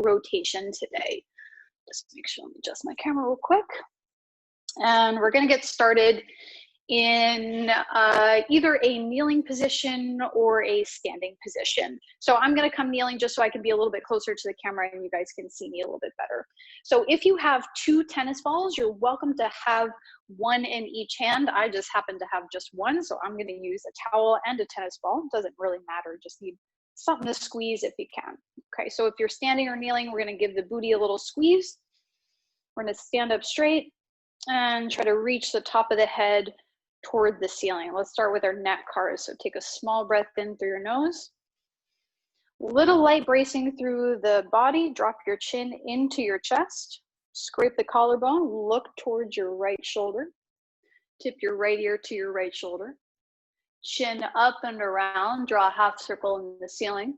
rotation today. Just make sure, let me adjust my camera real quick. And we're going to get started in either a kneeling position or a standing position. So I'm going to come kneeling just so I can be a little bit closer to the camera and you guys can see me a little bit better. So if you have 2 tennis balls, you're welcome to have one in each hand. I just happen to have just one, so I'm going to use a towel and a tennis ball. It doesn't really matter, just need something to squeeze if you can. Okay, so if you're standing or kneeling, we're going to give the booty a little squeeze. We're going to stand up straight and try to reach the top of the head toward the ceiling. Let's start with our neck cars. So take a small breath in through your nose. Little light bracing through the body. Drop your chin into your chest. Scrape the collarbone. Look towards your right shoulder. Tip your right ear to your right shoulder. Chin up and around. Draw a half circle in the ceiling.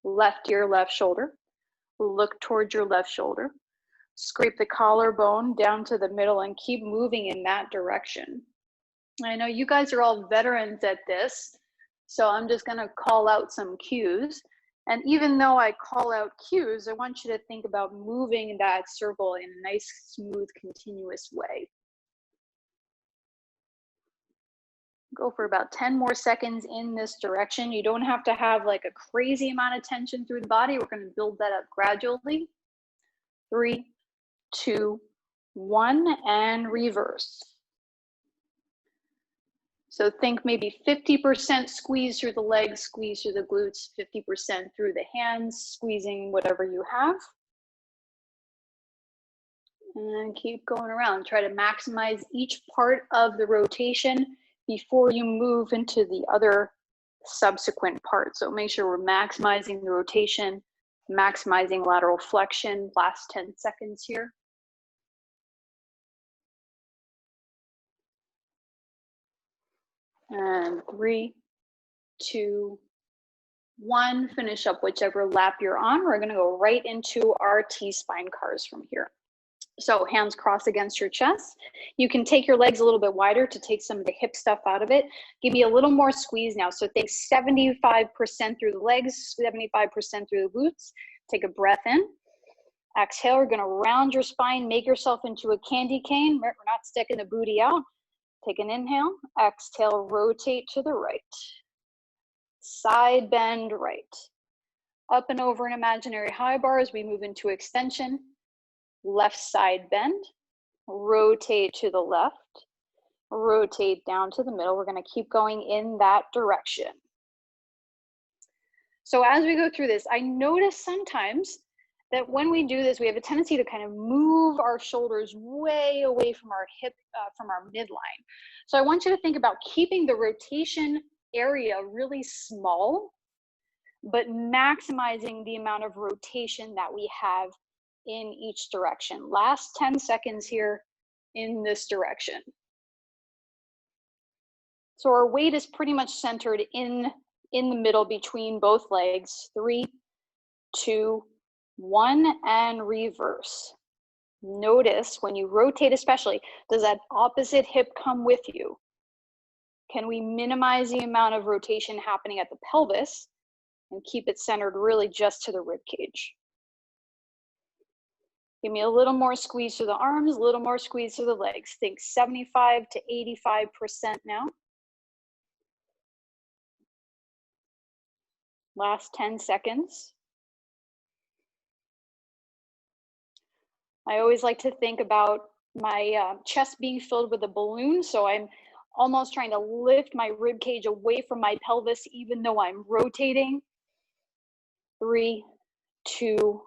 Left ear, left shoulder. Look towards your left shoulder. Scrape the collarbone down to the middle and keep moving in that direction. I know you guys are all veterans at this, so I'm just going to call out some cues. And even though I call out cues, I want you to think about moving that circle in a nice, smooth, continuous way. Go for about 10 more seconds in this direction. You don't have to have like a crazy amount of tension through the body. We're going to build that up gradually. 3, 2, 1, and reverse. So think maybe 50% squeeze through the legs, squeeze through the glutes, 50% through the hands, squeezing whatever you have. And keep going around. Try to maximize each part of the rotation before you move into the other subsequent part. So make sure we're maximizing the rotation, maximizing lateral flexion. Last 10 seconds here. And 3, 2, 1, finish up whichever lap you're on. We're going to go right into our T-spine cars from here. So hands crossed against your chest. You can take your legs a little bit wider to take some of the hip stuff out of it. Give me a little more squeeze now. So think 75% through the legs, 75% through the glutes. Take a breath in. Exhale, we're going to round your spine, make yourself into a candy cane. We're not sticking the booty out. Take an inhale, exhale, rotate to the right. Side bend right. Up and over an imaginary high bar as we move into extension. Left side bend, rotate to the left, rotate down to the middle. We're going to keep going in that direction. So as we go through this, I notice sometimes that when we do this, we have a tendency to kind of move our shoulders way away from our hip, from our midline. So I want you to think about keeping the rotation area really small, but maximizing the amount of rotation that we have in each direction. Last 10 seconds here in this direction. So our weight is pretty much centered in the middle between both legs. 3, 2, 1, and reverse. Notice when you rotate especially, does that opposite hip come with you? Can we minimize the amount of rotation happening at the pelvis and keep it centered really just to the rib cage? Give me a little more squeeze through the arms, a little more squeeze through the legs. Think 75 to 85% now. Last 10 seconds. I always like to think about my chest being filled with a balloon, so I'm almost trying to lift my rib cage away from my pelvis even though I'm rotating. 3, 2,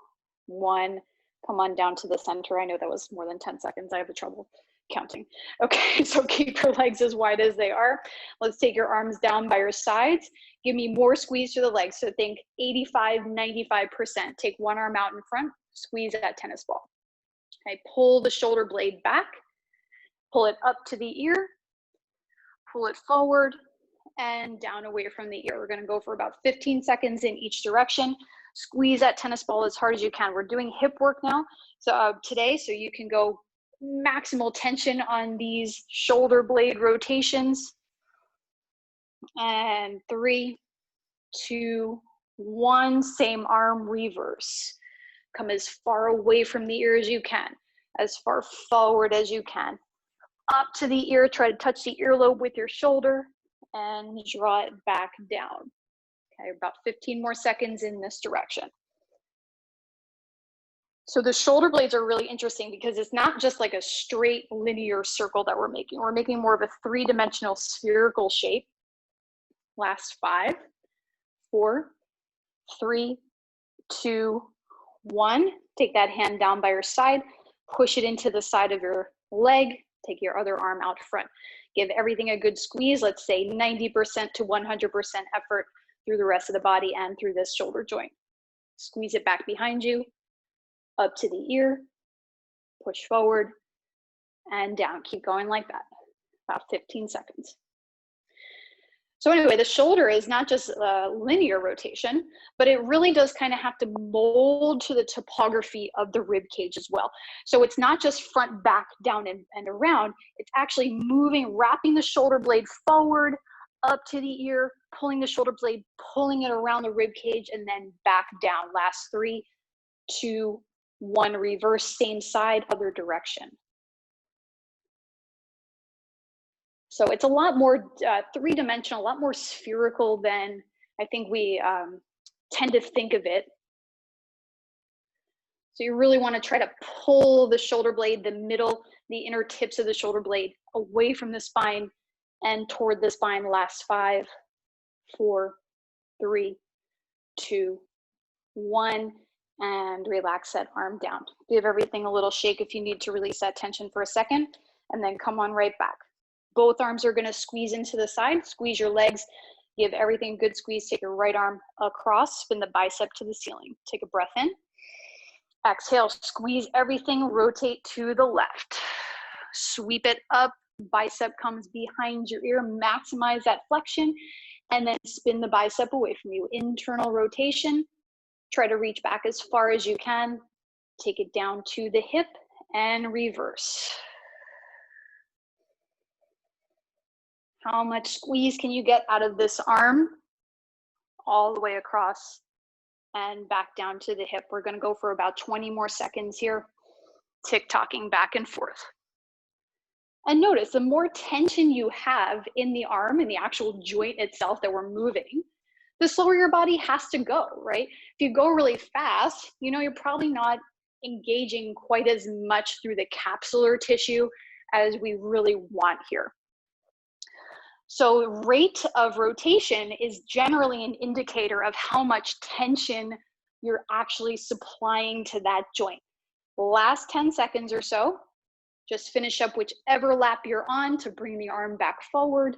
1. Come on down to the center. I know that was more than 10 seconds. I have trouble counting. Okay, so keep your legs as wide as they are. Let's take your arms down by your sides. Give me more squeeze through the legs. So think 85, 95%. Take one arm out in front, squeeze that tennis ball. Okay, pull the shoulder blade back, pull it up to the ear, pull it forward and down away from the ear. We're gonna go for about 15 seconds in each direction. Squeeze that tennis ball as hard as you can. We're doing hip work now today, so you can go maximal tension on these shoulder blade rotations. And 3, 2, 1, same arm reverse. Come as far away from the ear as you can, as far forward as you can. Up to the ear, try to touch the earlobe with your shoulder and draw it back down. Okay, about 15 more seconds in this direction. So the shoulder blades are really interesting because it's not just like a straight linear circle that we're making. We're making more of a three-dimensional spherical shape. Last 5, 4, 3, 2, 1. Take that hand down by your side, push it into the side of your leg, take your other arm out front. Give everything a good squeeze, let's say 90% to 100% effort through the rest of the body and through this shoulder joint. Squeeze it back behind you, up to the ear, push forward, and down. Keep going like that, about 15 seconds. So anyway, the shoulder is not just a linear rotation, but it really does kind of have to mold to the topography of the rib cage as well. So it's not just front, back, down, and around. It's actually moving, wrapping the shoulder blade forward, up to the ear, pulling the shoulder blade, pulling it around the rib cage, and then back down. Last 3, 2, 1, reverse, same side, other direction. So it's a lot more three-dimensional, a lot more spherical than I think we tend to think of it. So you really want to try to pull the shoulder blade, the middle, the inner tips of the shoulder blade away from the spine and toward the spine. Last 5, 4, 3, 2, 1, and relax that arm down. Give everything a little shake if you need to release that tension for a second, and then come on right back. Both arms are going to squeeze into the side, squeeze your legs, give everything a good squeeze. Take your right arm across, spin the bicep to the ceiling. Take a breath in. Exhale, squeeze everything, rotate to the left. Sweep it up, bicep comes behind your ear, maximize that flexion, and then spin the bicep away from you. Internal rotation, try to reach back as far as you can. Take it down to the hip and reverse. How much squeeze can you get out of this arm? All the way across and back down to the hip. We're going to go for about 20 more seconds here, tick-tocking back and forth. And notice, the more tension you have in the arm, in the actual joint itself that we're moving, the slower your body has to go, right? If you go really fast, you know, you're probably not engaging quite as much through the capsular tissue as we really want here. So rate of rotation is generally an indicator of how much tension you're actually supplying to that joint. Last 10 seconds or so, just finish up whichever lap you're on to bring the arm back forward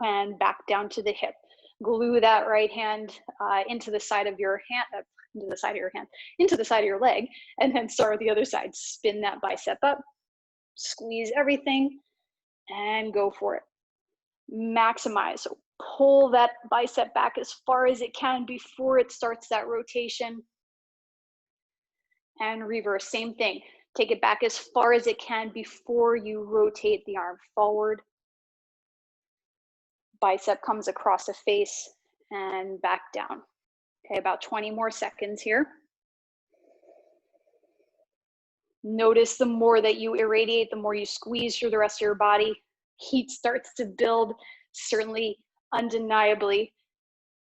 and back down to the hip. Glue that right hand into the side of your hand, into the side of your leg, and then start with the other side. Spin that bicep up, squeeze everything, and go for it. Maximize. So pull that bicep back as far as it can before it starts that rotation. And reverse, same thing. Take it back as far as it can before you rotate the arm forward. Bicep comes across the face and back down. Okay, about 20 more seconds here. Notice the more that you irradiate, the more you squeeze through the rest of your body. Heat starts to build, certainly undeniably,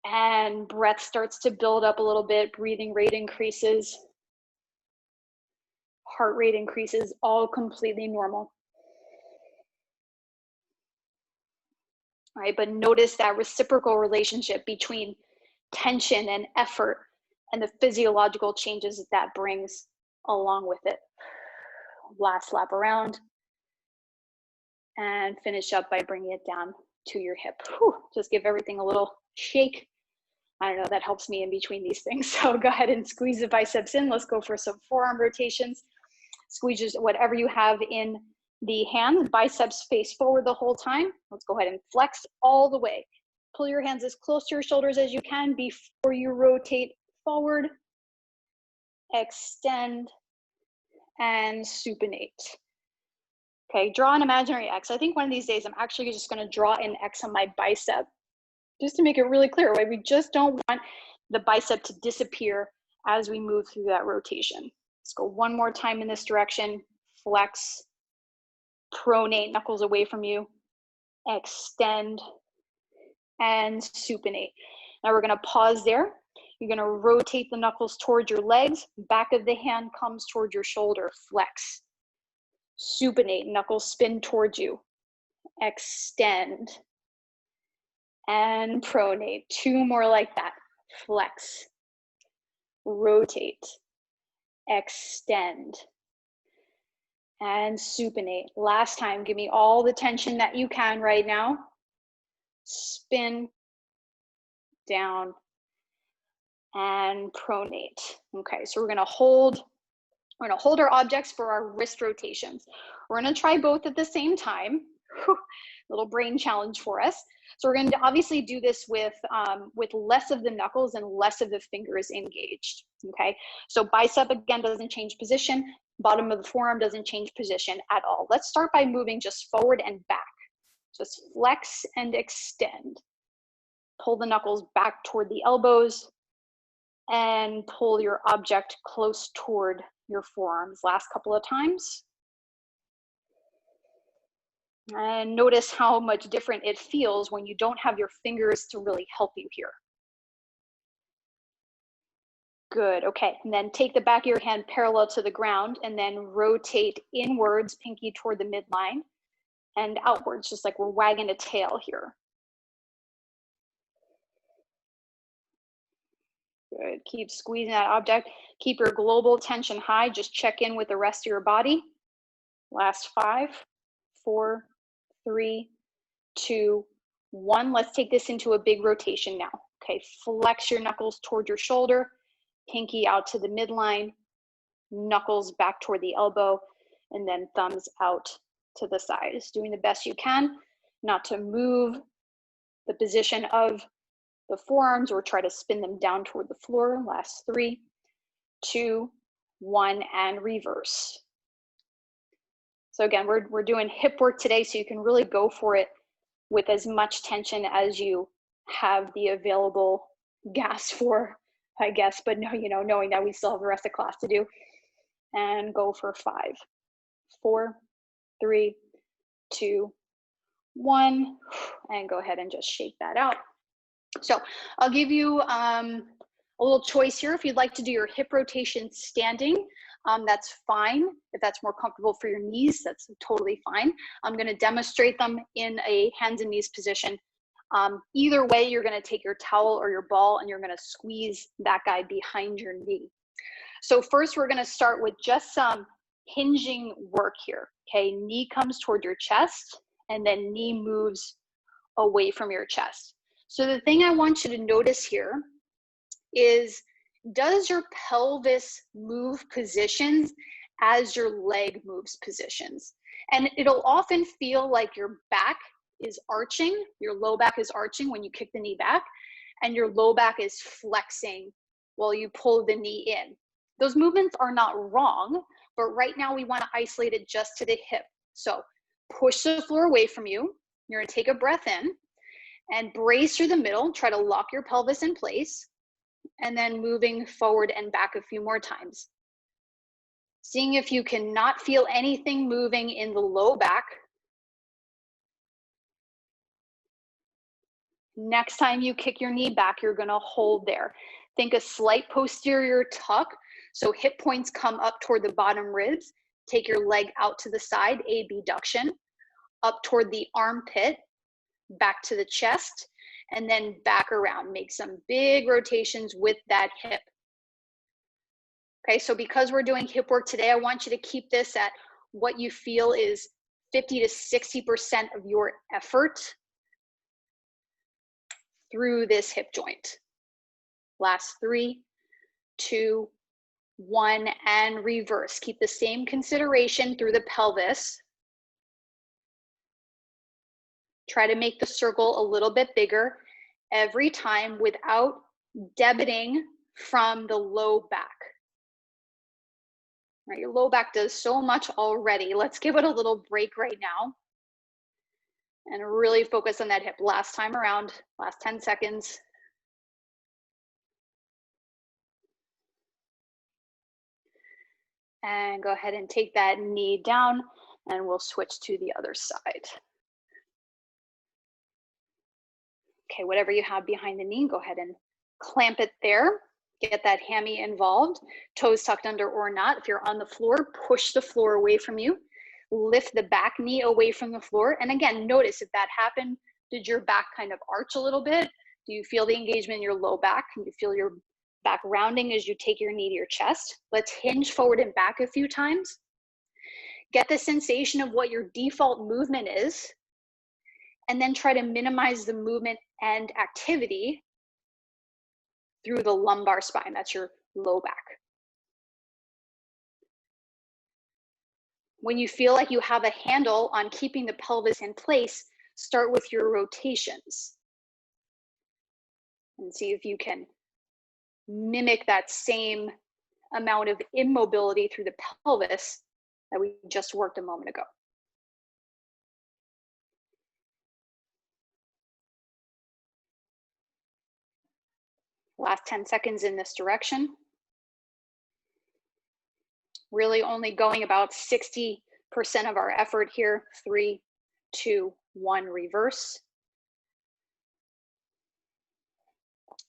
and breath starts to build up a little bit. Breathing rate increases, heart rate increases, all completely normal. All right, but notice that reciprocal relationship between tension and effort and the physiological changes that that brings along with it. Last lap around, and finish up by bringing it down to your hip. Whew, just give everything a little shake. I don't know, that helps me in between these things. So go ahead and squeeze the biceps in. Let's go for some forearm rotations. Squeeze whatever you have in the hand, biceps face forward the whole time. Let's go ahead and flex all the way. Pull your hands as close to your shoulders as you can before you rotate forward. Extend and supinate. Okay, draw an imaginary X. I think one of these days I'm actually just going to draw an X on my bicep just to make it really clear. Right? We just don't want the bicep to disappear as we move through that rotation. Let's go one more time in this direction. Flex, pronate, knuckles away from you, extend, and supinate. Now we're gonna pause there. You're gonna rotate the knuckles towards your legs, back of the hand comes towards your shoulder, flex. Supinate, knuckles spin towards you, extend, and pronate. Two more like that, flex, rotate, extend, and supinate. Last time, give me all the tension that you can right now. Spin, down, and pronate. Okay, so we're gonna hold our objects for our wrist rotations. We're gonna try both at the same time. Little brain challenge for us. So we're going to obviously do this with less of the knuckles and less of the fingers engaged, okay? So bicep, again, doesn't change position. Bottom of the forearm doesn't change position at all. Let's start by moving just forward and back. Just flex and extend. Pull the knuckles back toward the elbows and pull your object close toward your forearms. Last couple of times. And notice how much different it feels when you don't have your fingers to really help you here. Good, okay. And then take the back of your hand parallel to the ground and then rotate inwards, pinky toward the midline, and outwards, just like we're wagging a tail here. Good, keep squeezing that object. Keep your global tension high, just check in with the rest of your body. Last 5, 4, 3, 2, 1. Let's take this into a big rotation now. Okay, flex your knuckles toward your shoulder, pinky out to the midline, knuckles back toward the elbow, and then thumbs out to the side. Just doing the best you can not to move the position of the forearms or try to spin them down toward the floor. Last 3, 2, 1, and reverse. So again, we're doing hip work today, so you can really go for it with as much tension as you have the available gas for, I guess, but no, you know, knowing that we still have the rest of class to do. And go for 5, 4, 3, 2, 1, and go ahead and just shake that out. So I'll give you a little choice here. If you'd like to do your hip rotation standing, that's fine. If that's more comfortable for your knees, that's totally fine. I'm going to demonstrate them in a hands and knees position. Either way, you're going to take your towel or your ball and you're going to squeeze that guy behind your knee. So first, we're going to start with just some hinging work here. Okay, knee comes toward your chest and then knee moves away from your chest. So the thing I want you to notice here is, does your pelvis move positions as your leg moves positions? And it'll often feel like your back is arching, your low back is arching when you kick the knee back, and your low back is flexing while you pull the knee in. Those movements are not wrong, but right now we want to isolate it just to the hip. So push the floor away from you. You're going to take a breath in and brace through the middle. Try to lock your pelvis in place. And then moving forward and back a few more times. Seeing if you cannot feel anything moving in the low back. Next time you kick your knee back, you're going to hold there. Think a slight posterior tuck. So hip points come up toward the bottom ribs. Take your leg out to the side, abduction, up toward the armpit, back to the chest, and then back around. Make some big rotations with that hip. Okay, so because we're doing hip work today, I want you to keep this at what you feel is 50 to 60% of your effort through this hip joint. Last 3, 2, 1, and reverse. Keep the same consideration through the pelvis. Try to make the circle a little bit bigger every time without debiting from the low back. Right, your low back does so much already. Let's give it a little break right now and really focus on that hip. Last time around, last 10 seconds. And go ahead and take that knee down, and we'll switch to the other side. Okay, whatever you have behind the knee, go ahead and clamp it there. Get that hammy involved, toes tucked under or not. If you're on the floor, push the floor away from you. Lift the back knee away from the floor. And again, notice if that happened, did your back kind of arch a little bit? Do you feel the engagement in your low back? Can you feel your back rounding as you take your knee to your chest? Let's hinge forward and back a few times. Get the sensation of what your default movement is, and then try to minimize the movement and activity through the lumbar spine. That's your low back. When you feel like you have a handle on keeping the pelvis in place, start with your rotations and see if you can mimic that same amount of immobility through the pelvis that we just worked a moment ago. Last 10 seconds in this direction. Really only going about 60% of our effort here. 3, 2, 1, reverse.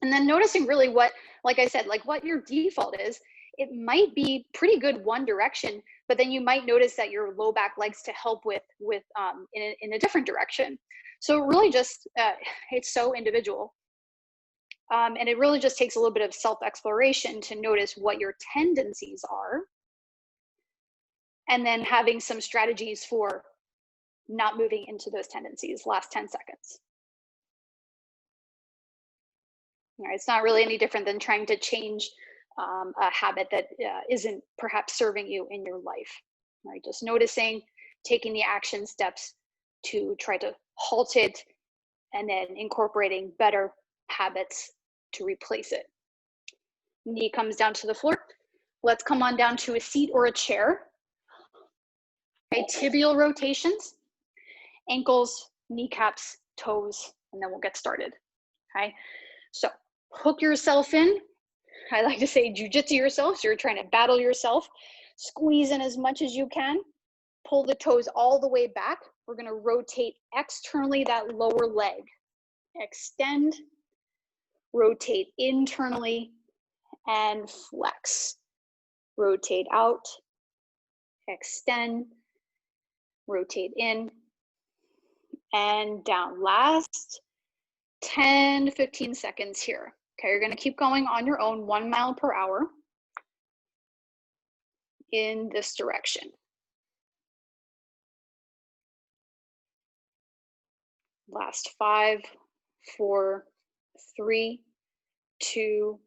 And then noticing really what, like I said, like what your default is. It might be pretty good one direction, but then you might notice that your low back likes to help with in a different direction. So really just, it's so individual. And it really just takes a little bit of self-exploration to notice what your tendencies are, and then having some strategies for not moving into those tendencies. Last 10 seconds. All right, it's not really any different than trying to change a habit that isn't perhaps serving you in your life. All right, just noticing, taking the action steps to try to halt it, and then incorporating better habits to replace it. Knee comes down to the floor. Let's come on down to a seat or a chair. Okay, tibial rotations, ankles, kneecaps, toes, and then we'll get started. Okay, so hook yourself in. I like to say jujitsu yourself, so you're trying to battle yourself. Squeeze in as much as you can. Pull the toes all the way back. We're going to rotate externally that lower leg. Extend, rotate internally, and flex. Rotate out, extend, rotate in, and down. Last 10 to 15 seconds here. Okay, you're going to keep going on your own, 1 mile per hour in this direction. Last 5, 4, 3, 2,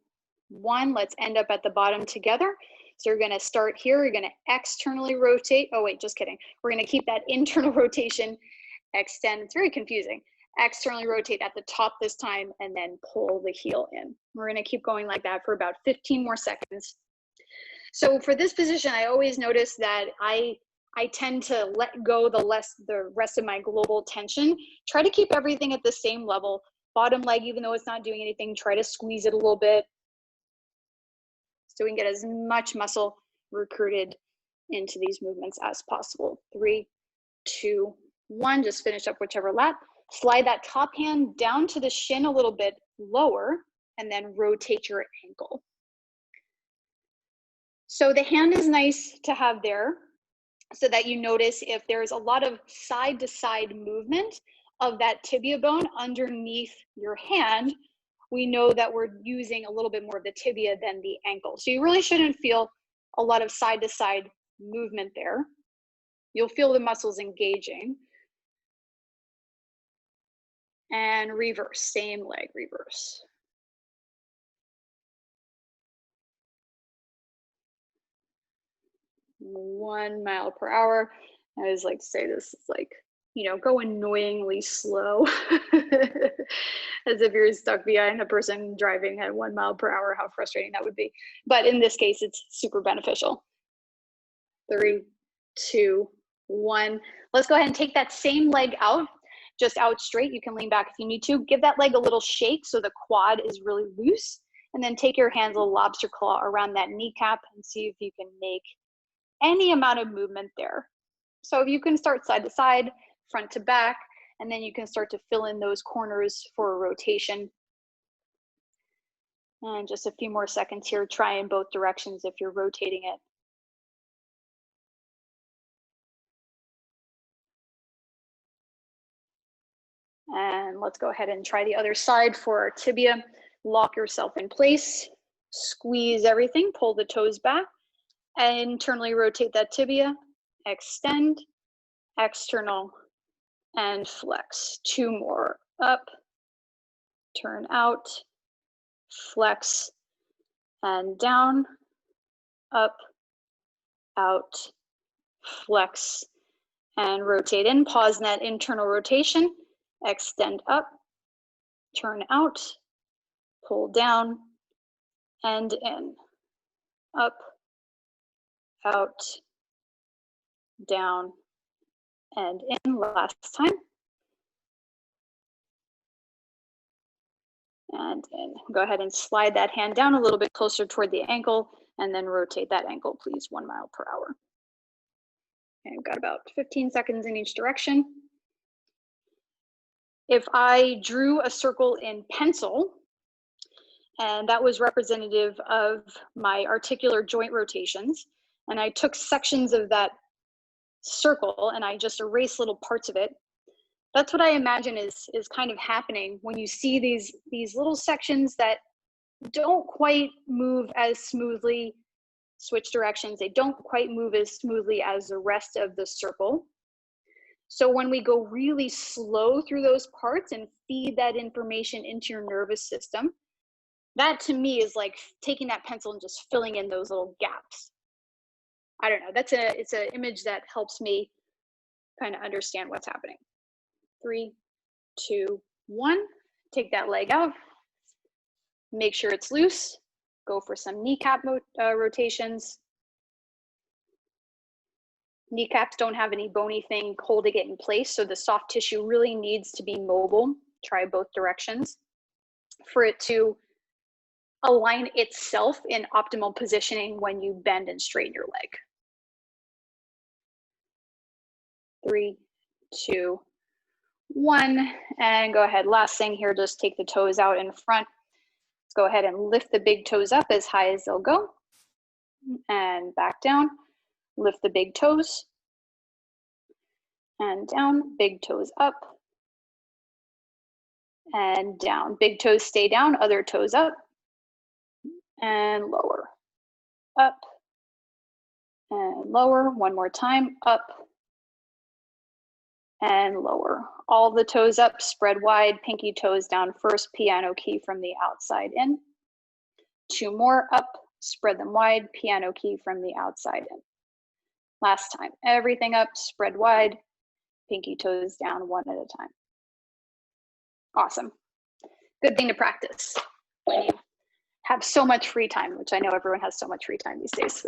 1. Let's end up at the bottom together. So you're going to start here. You're going to externally rotate. Oh, wait, just kidding. We're going to keep that internal rotation, extend. It's very confusing. Externally rotate at the top this time, and then pull the heel in. We're going to keep going like that for about 15 more seconds. So for this position, I always notice that I tend to let go the rest of my global tension. Try to keep everything at the same level. Bottom leg, even though it's not doing anything, try to squeeze it a little bit so we can get as much muscle recruited into these movements as possible. 3, 2, 1. Just finish up whichever lap. Slide that top hand down to the shin a little bit lower, and then rotate your ankle. So the hand is nice to have there so that you notice if there's a lot of side to side movement of that tibia bone underneath your hand, we know that we're using a little bit more of the tibia than the ankle. So you really shouldn't feel a lot of side to side movement there. You'll feel the muscles engaging. And reverse, same leg, reverse. .1 mile per hour. I always like to say this is like, you know, go annoyingly slow. As if you're stuck behind a person driving at 1 mile per hour, how frustrating that would be. But in this case, it's super beneficial. 3, 2, 1. Let's go ahead and take that same leg out, just out straight. You can lean back if you need to. Give that leg a little shake so the quad is really loose. And then take your hands, a little lobster claw around that kneecap, and see if you can make any amount of movement there. So you can start side to side, front to back, and then you can start to fill in those corners for a rotation. And just a few more seconds here, try in both directions if you're rotating it. And let's go ahead and try the other side for our tibia. Lock yourself in place, squeeze everything, pull the toes back, and internally rotate that tibia, extend, external, and flex. 2 more, up, turn out, flex, and down, up, out, flex, and rotate in. Pause in that internal rotation, extend up, turn out, pull down, and in, up, out, down, and in. Last time. And in. Go ahead and slide that hand down a little bit closer toward the ankle, and then rotate that ankle, please, 1 mile per hour. Okay, we've got about 15 seconds in each direction. If I drew a circle in pencil, and that was representative of my articular joint rotations, and I took sections of that circle and I just erased little parts of it, that's what I imagine is kind of happening when you see these little sections that don't quite move as smoothly, switch directions, they don't quite move as smoothly as the rest of the circle. So when we go really slow through those parts and feed that information into your nervous system, that to me is like taking that pencil and just filling in those little gaps. I don't know, it's an image that helps me kind of understand what's happening. 3, 2, 1, take that leg out, make sure it's loose, go for some kneecap rotations. Kneecaps don't have any bony thing holding it in place, so the soft tissue really needs to be mobile. Try both directions for it to align itself in optimal positioning when you bend and straighten your leg. 3, 2, 1, and go ahead. Last thing here, just take the toes out in front. Let's go ahead and lift the big toes up as high as they'll go, and back down. Lift the big toes, and down, big toes up, and down. Big toes stay down, other toes up, and lower, up, and lower. One more time, up, and lower. All the toes up, spread wide, pinky toes down first, piano key from the outside in. 2 more, up, spread them wide, piano key from the outside in. Last time, everything up, spread wide, pinky toes down, 1 at a time. Awesome. Good thing to practice when you have so much free time, which I know everyone has so much free time these days.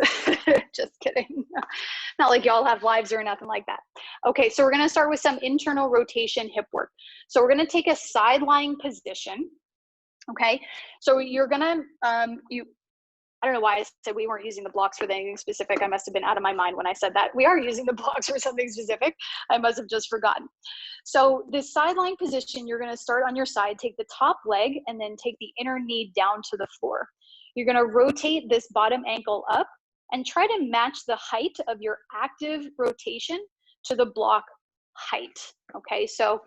Just kidding. Not like y'all have lives or nothing like that. Okay, so we're gonna start with some internal rotation hip work. So we're gonna take a side lying position. Okay, so you're gonna, I don't know why I said we weren't using the blocks for anything specific. I must have been out of my mind when I said that. We are using the blocks for something specific. I must have just forgotten. So this side lying position, you're gonna start on your side, take the top leg, and then take the inner knee down to the floor. You're gonna rotate this bottom ankle up and try to match the height of your active rotation to the block height, okay? So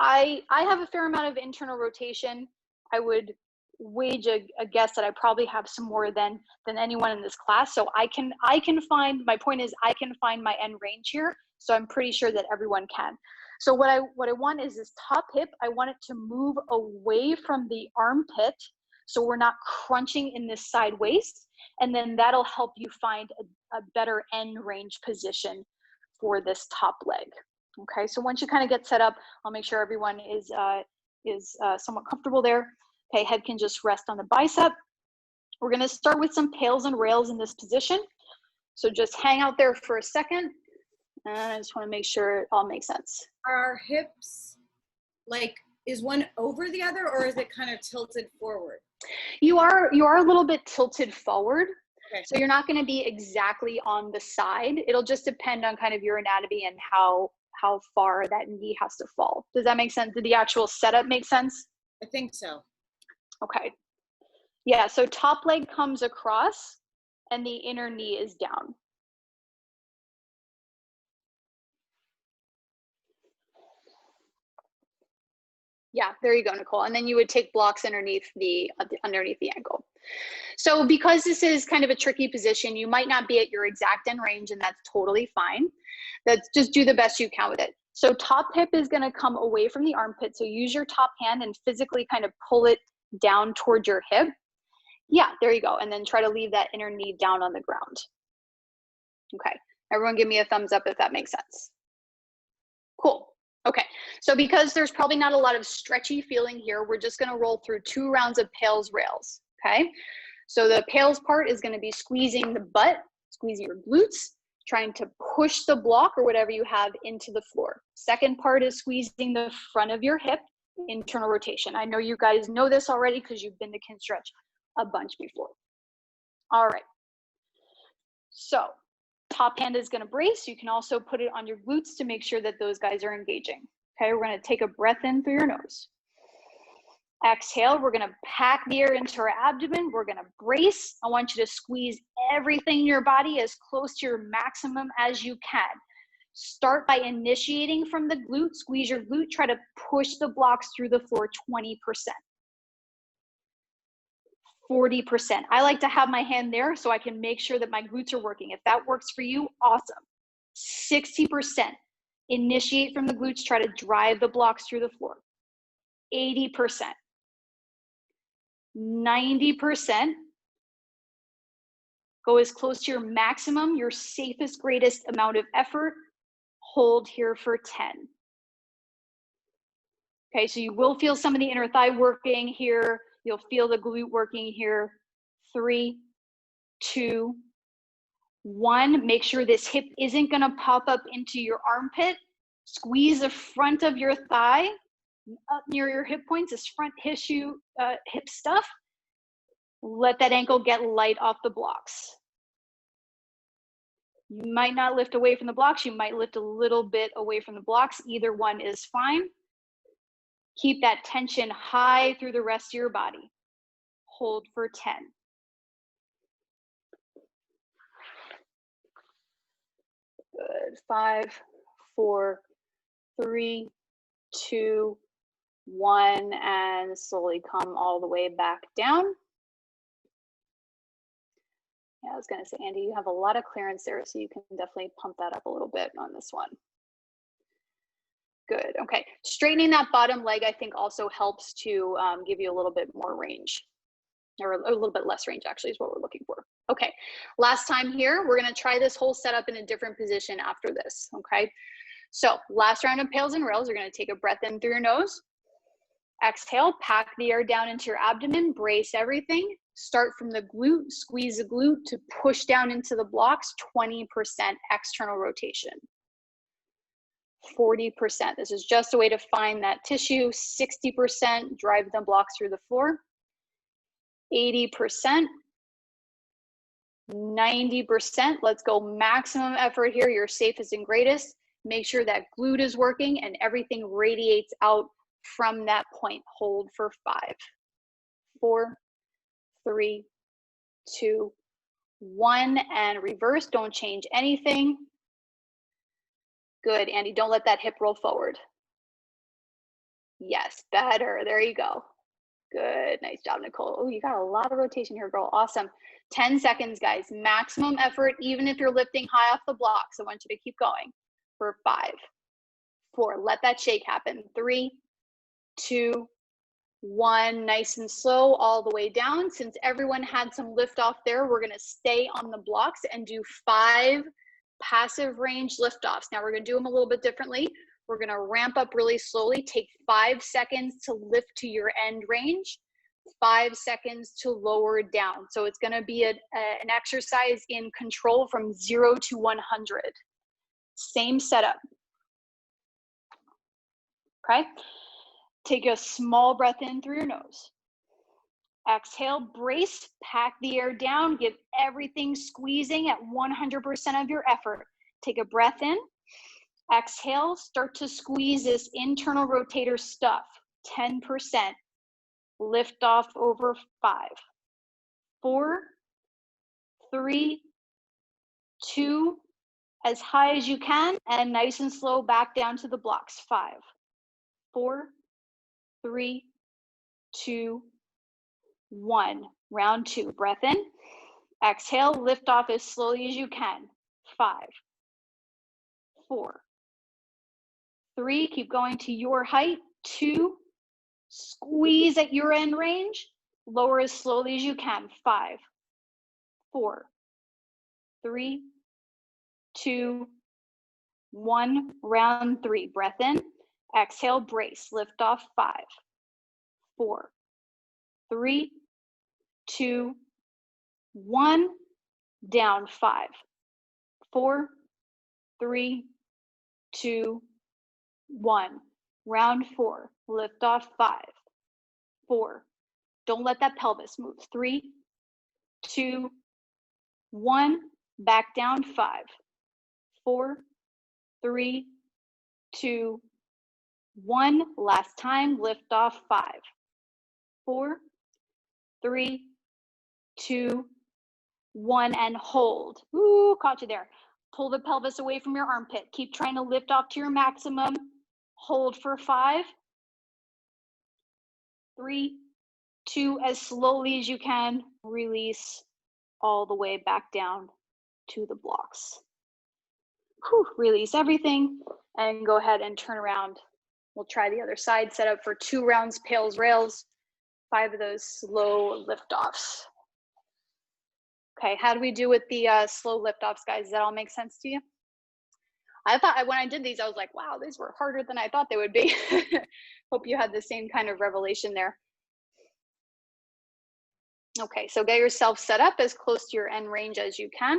I have a fair amount of internal rotation. I would wage a guess that I probably have some more than anyone in this class. So I can find, my point is I can find my end range here. So I'm pretty sure that everyone can. So what I want is this top hip, I want it to move away from the armpit so we're not crunching in this side waist. And then that'll help you find a better end range position for this top leg. Okay, so once you kind of get set up, I'll make sure everyone is somewhat comfortable there. Okay, head can just rest on the bicep. We're gonna start with some pails and rails in this position. So just hang out there for a second. And I just wanna make sure it all makes sense. Are our hips, like, is one over the other or is it kind of tilted forward? You are a little bit tilted forward. Okay. So you're not going to be exactly on the side. It'll just depend on kind of your anatomy and how far that knee has to fall. Does that make sense? Did the actual setup make sense? I think so. Okay. Yeah, so top leg comes across and the inner knee is down. Yeah, there you go, Nicole. And then you would take blocks underneath the ankle. So because this is kind of a tricky position, you might not be at your exact end range, and that's totally fine. That's just do the best you can with it. So top hip is going to come away from the armpit. So use your top hand and physically kind of pull it down towards your hip. Yeah, there you go. And then try to leave that inner knee down on the ground. Okay, everyone give me a thumbs up if that makes sense. Cool. Okay, so because there's probably not a lot of stretchy feeling here, we're just gonna roll through 2 rounds of pails rails, okay? So the pails part is gonna be squeezing the butt, squeezing your glutes, trying to push the block or whatever you have into the floor. Second part is squeezing the front of your hip, internal rotation. I know you guys know this already because you've been to Kinstretch a bunch before. All right, so top hand is going to brace. You can also put it on your glutes to make sure that those guys are engaging. Okay, we're going to take a breath in through your nose. Exhale, we're going to pack the air into our abdomen. We're going to brace. I want you to squeeze everything in your body as close to your maximum as you can. Start by initiating from the glute. Squeeze your glute. Try to push the blocks through the floor 20%. 40%. I like to have my hand there so I can make sure that my glutes are working. If that works for you, awesome. 60%. Initiate from the glutes, try to drive the blocks through the floor. 80%. 90%. Go as close to your maximum, your safest, greatest amount of effort. Hold here for 10. Okay, so you will feel some of the inner thigh working here. You'll feel the glute working here. 3, 2, 1. Make sure this hip isn't going to pop up into your armpit. Squeeze the front of your thigh up near your hip points, this front tissue, hip stuff. Let that ankle get light off the blocks. You might not lift away from the blocks. You might lift a little bit away from the blocks. Either one is fine. Keep that tension high through the rest of your body. Hold for 10. Good. 5, 4, 3, 2, 1, and slowly come all the way back down. Yeah, I was going to say, Andy, you have a lot of clearance there, so you can definitely pump that up a little bit on this one. Good. Okay. Straightening that bottom leg, I think, also helps to give you a little bit more range, or a little bit less range, actually, is what we're looking for. Okay. Last time here, we're going to try this whole setup in a different position after this. Okay. So last round of pails and rails, you're going to take a breath in through your nose. Exhale, pack the air down into your abdomen, brace everything. Start from the glute, squeeze the glute to push down into the blocks, 20% external rotation. 40%. This is just a way to find that tissue. 60%, drive the blocks through the floor. 80%. 90%. Let's go maximum effort here, your safest and greatest. Make sure that glute is working and everything radiates out from that point. Hold for 5, 4, 3, 2, 1, and reverse. Don't change anything. Good, Andy, don't let that hip roll forward. Yes, better, there you go. Good, nice job, Nicole. Oh, you got a lot of rotation here, girl, awesome. 10 seconds, guys, maximum effort, even if you're lifting high off the blocks. I want you to keep going for 5, 4, let that shake happen. 3, 2, 1, nice and slow all the way down. Since everyone had some lift off there, we're gonna stay on the blocks and do 5 passive range liftoffs. Now we're going to do them a little bit differently. We're going to ramp up really slowly. Take 5 seconds to lift to your end range, 5 seconds to lower down. So it's going to be an exercise in control from 0 to 100. Same setup. Okay. Take a small breath in through your nose. Exhale, brace, pack the air down, give everything squeezing at 100% of your effort. Take a breath in. Exhale, start to squeeze this internal rotator stuff, 10%. Lift off over 5, 4, 3, 2, as high as you can, and nice and slow back down to the blocks. 5, 4, 3, 2, 1. Round 2. Breath in. Exhale, lift off as slowly as you can. 5, 4, 3, keep going to your height. 2, squeeze at your end range. Lower as slowly as you can. 5, 4, 3, 2, 1. Round 3. Breath in. Exhale, brace. Lift off. 5, 4, 3, 2, 1. Down. 5, 4, 3, 2, 1. Round 4. Lift off. 5, 4. Don't let that pelvis move. 3, 2, 1. Back down. 5, 4, 3, 2, 1. Last time. Lift off. 5, 4, 3, 2, 1, and hold. Ooh, caught you there. Pull the pelvis away from your armpit. Keep trying to lift off to your maximum. Hold for 5, 3, 2, as slowly as you can. Release all the way back down to the blocks. Whew, release everything and go ahead and turn around. We'll try the other side. Set up for 2 rounds, pails, rails. 5 of those slow liftoffs. Okay, how do we do with the slow liftoffs, guys? Does that all make sense to you? I thought when I did these, I was like, wow, these were harder than I thought they would be. Hope you had the same kind of revelation there. Okay, so get yourself set up as close to your end range as you can.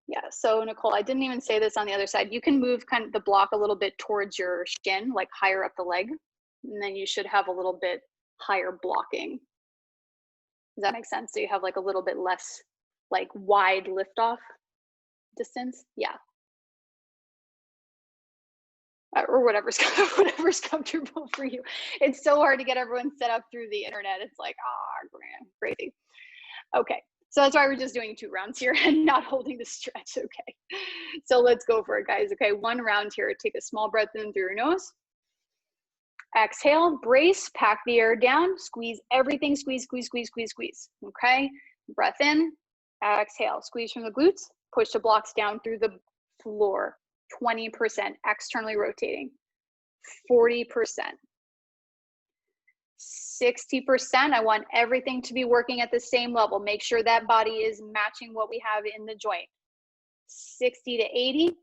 Yeah, so Nicole, I didn't even say this on the other side. You can move kind of the block a little bit towards your shin, like higher up the leg, and then you should have a little bit higher blocking. Does that make sense? So you have like a little bit less like wide liftoff distance? Yeah. Or whatever's comfortable for you. It's so hard to get everyone set up through the internet. It's like, crazy. Okay, so that's why we're just doing 2 rounds here and not holding the stretch. Okay, so let's go for it, guys. Okay, 1 round here. Take a small breath in through your nose. Exhale, brace, pack the air down, squeeze everything, squeeze, squeeze, squeeze, squeeze, squeeze. Okay, breath in, exhale, squeeze from the glutes, push the blocks down through the floor. 20% externally rotating, 40%, 60%. I want everything to be working at the same level. Make sure that body is matching what we have in the joint. 60 to 80,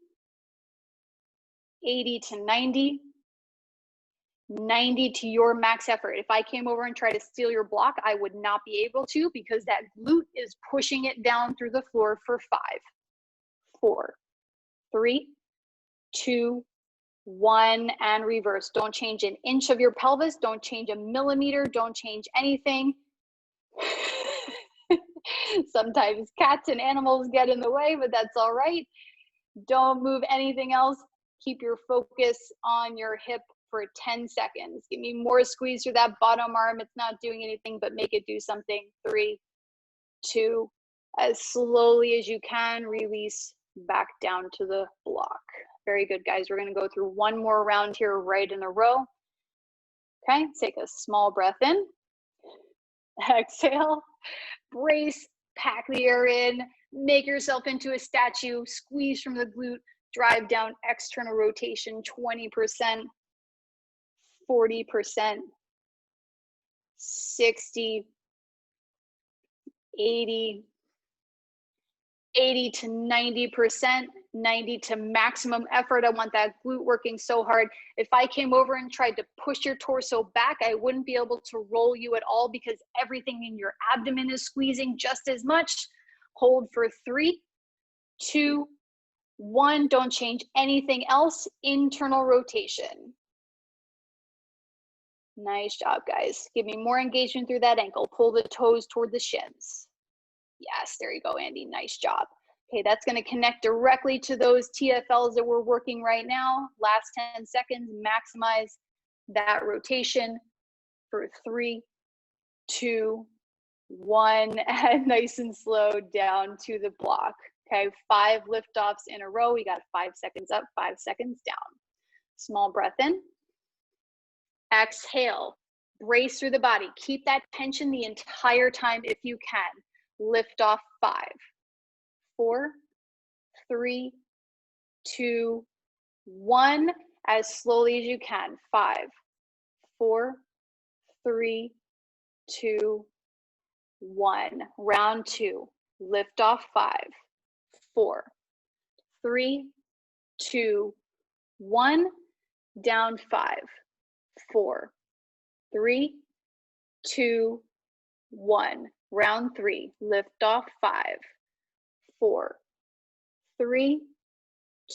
80 to 90, 90 to your max effort. If I came over and tried to steal your block, I would not be able to because that glute is pushing it down through the floor for 5, 4, 3, 2, 1, and reverse. Don't change an inch of your pelvis. Don't change a millimeter. Don't change anything. Sometimes cats and animals get in the way, but that's all right. Don't move anything else. Keep your focus on your hip for 10 seconds. Give me more squeeze through that bottom arm. It's not doing anything, but make it do something. 3, 2, as slowly as you can, release back down to the block. Very good, guys. We're going to go through 1 more round here right in a row. Okay, take a small breath in. Exhale, brace, pack the air in, make yourself into a statue, squeeze from the glute, drive down external rotation, 20%, 40%, 60, 80, 80 to 90%, 90 to maximum effort. I want that glute working so hard. If I came over and tried to push your torso back, I wouldn't be able to roll you at all because everything in your abdomen is squeezing just as much. Hold for 3, 2, 1. Don't change anything else. Internal rotation. Nice job, guys. Give me more engagement through that ankle. Pull the toes toward the shins. Yes, there you go, Andy. Nice job. Okay, that's going to connect directly to those TFLs that we're working right now. Last 10 seconds, maximize that rotation for 3, 2, 1, and nice and slow down to the block. Okay, 5 liftoffs in a row. We got 5 seconds up, 5 seconds down. Small breath in. Exhale, brace through the body. Keep that tension the entire time if you can. Lift off 5, 4, 3, 2, 1. As slowly as you can. 5, 4, 3, 2, 1. Round 2. Lift off 5, 4, 3, 2, 1. Down 5, 4, 3, 2, 1. Round 3. Lift off 5, 4, 3,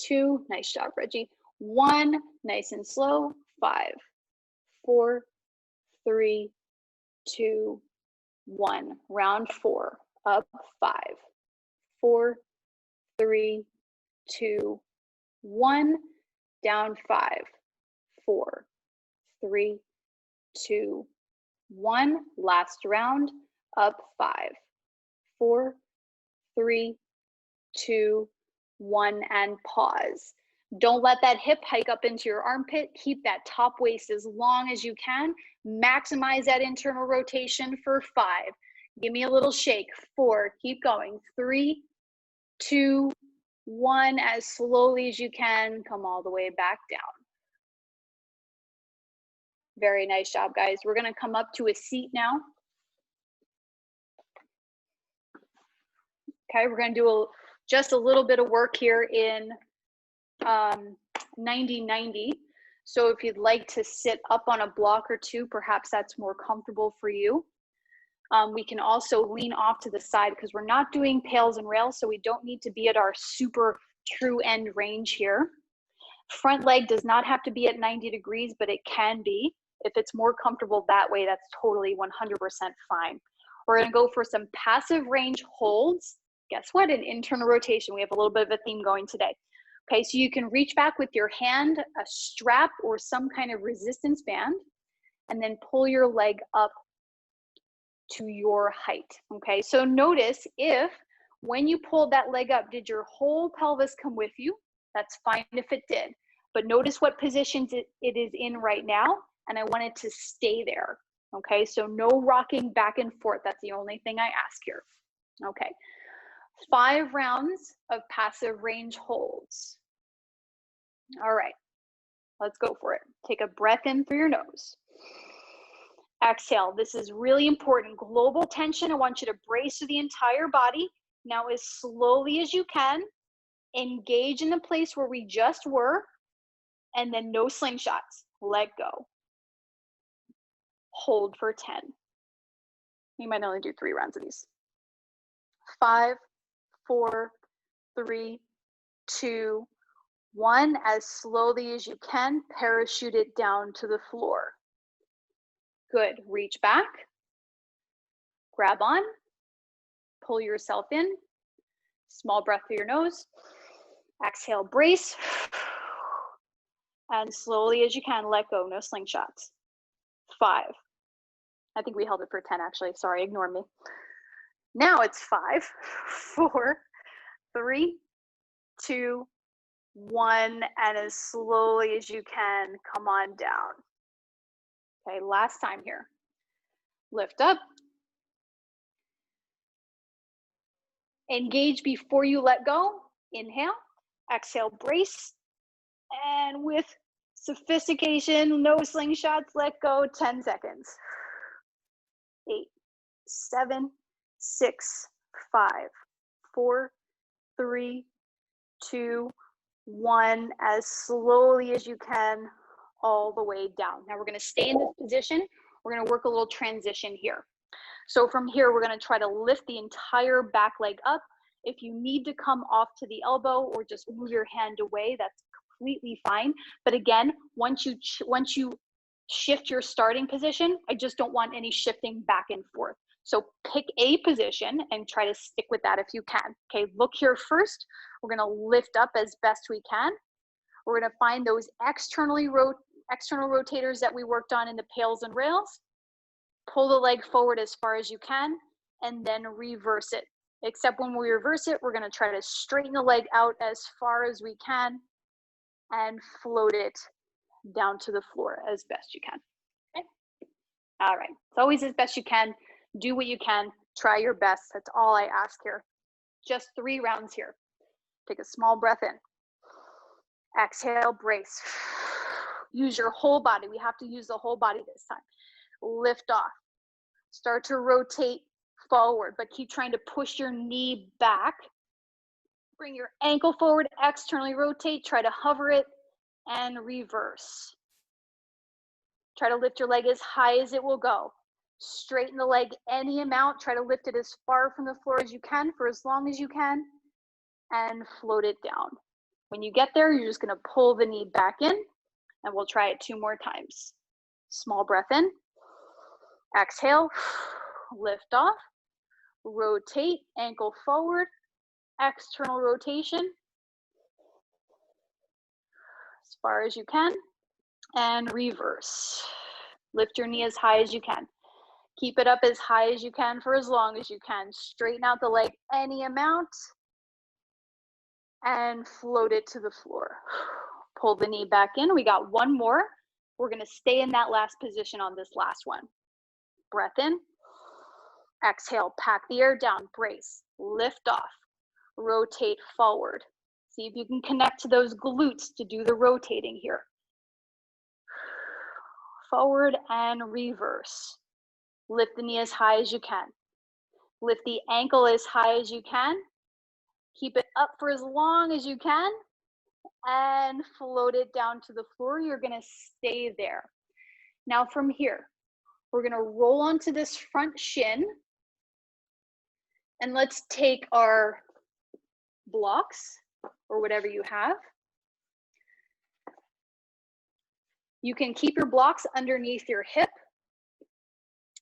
2. Nice job, Reggie. 1. Nice and slow. 5, 4, 3, 2, 1. Round 4. Up 5, 4, 3, 2, 1. Down 5, 4, 3, 2, 1. Last round. Up 5, 4, 3, 2, 1, and pause. Don't let that hip hike up into your armpit. Keep that top waist as long as you can. Maximize that internal rotation for 5. Give me a little shake. 4, keep going. 3, 2, 1, as slowly as you can. Come all the way back down. Very nice job, guys. We're gonna come up to a seat now. Okay, we're gonna do just a little bit of work here in 90-90. So if you'd like to sit up on a block or two, perhaps that's more comfortable for you. We can also lean off to the side because we're not doing pails and rails, so we don't need to be at our super true end range here. Front leg does not have to be at 90 degrees, but it can be. If it's more comfortable that way, that's totally 100% fine. We're gonna go for some passive range holds. Guess what? An internal rotation. We have a little bit of a theme going today. Okay, so you can reach back with your hand, a strap or some kind of resistance band, and then pull your leg up to your height. Okay, so notice if when you pulled that leg up, did your whole pelvis come with you? That's fine if it did. But notice what position it is in right now, and I want it to stay there. Okay, so no rocking back and forth. That's the only thing I ask here. Okay, 5 rounds of passive range holds. All right, let's go for it. Take a breath in through your nose. Exhale. This is really important. Global tension. I want you to brace through the entire body. Now, as slowly as you can, engage in the place where we just were, and then no slingshots. Let go. Hold for 10. You might only do 3 rounds of these. 5, 4, 3, 2, 1. As slowly as you can, parachute it down to the floor. Good. Reach back. Grab on. Pull yourself in. Small breath through your nose. Exhale, brace. And slowly as you can, let go. No slingshots. 5. I think we held it for 10 actually. Sorry, ignore me. Now it's 5, 4, 3, 2, 1. And as slowly as you can, come on down. Okay, last time here. Lift up. Engage before you let go. Inhale. Exhale, brace. And with sophistication, no slingshots, let go. 10 seconds. 8, 7, 6, 5, 4, 3, 2, 1. As slowly as you can, all the way down. Now we're going to stay in this position. We're going to work a little transition here. So from here, we're going to try to lift the entire back leg up. If you need to come off to the elbow or just move your hand away, that's completely fine. But again, once you shift your starting position. I just don't want any shifting back and forth. So pick a position and try to stick with that if you can. Okay, look here first. We're gonna lift up as best we can. We're gonna find those external rotators that we worked on in the pails and rails. Pull the leg forward as far as you can, and then reverse it. Except when we reverse it, we're gonna try to straighten the leg out as far as we can and float it down to the floor as best you can. Okay. All right, it's always as best you can. Do what you can, try your best. That's all I ask here. Just 3 rounds here. Take a small breath in. Exhale, brace. Use your whole body. We have to use the whole body this time. Lift off. Start to rotate forward, but keep trying to push your knee back. Bring your ankle forward, externally rotate, try to hover it, and reverse. Try to lift your leg as high as it will go. Straighten the leg any amount. Try to lift it as far from the floor as you can for as long as you can, and float it down. When you get there, you're just gonna pull the knee back in, and we'll try it 2 more times. Small breath in. Exhale, lift off, rotate, ankle forward, external rotation as far as you can, and reverse. Lift your knee as high as you can. Keep it up as high as you can for as long as you can. Straighten out the leg any amount and float it to the floor. Pull the knee back in. We got 1 more. We're gonna stay in that last position on this last one. Breath in. Exhale, pack the air down, brace, lift off, rotate forward. See if you can connect to those glutes to do the rotating here. Forward and reverse. Lift the knee as high as you can. Lift the ankle as high as you can. Keep it up for as long as you can and float it down to the floor. You're gonna stay there. Now from here, we're gonna roll onto this front shin, and let's take our blocks or whatever you have. You can keep your blocks underneath your hip.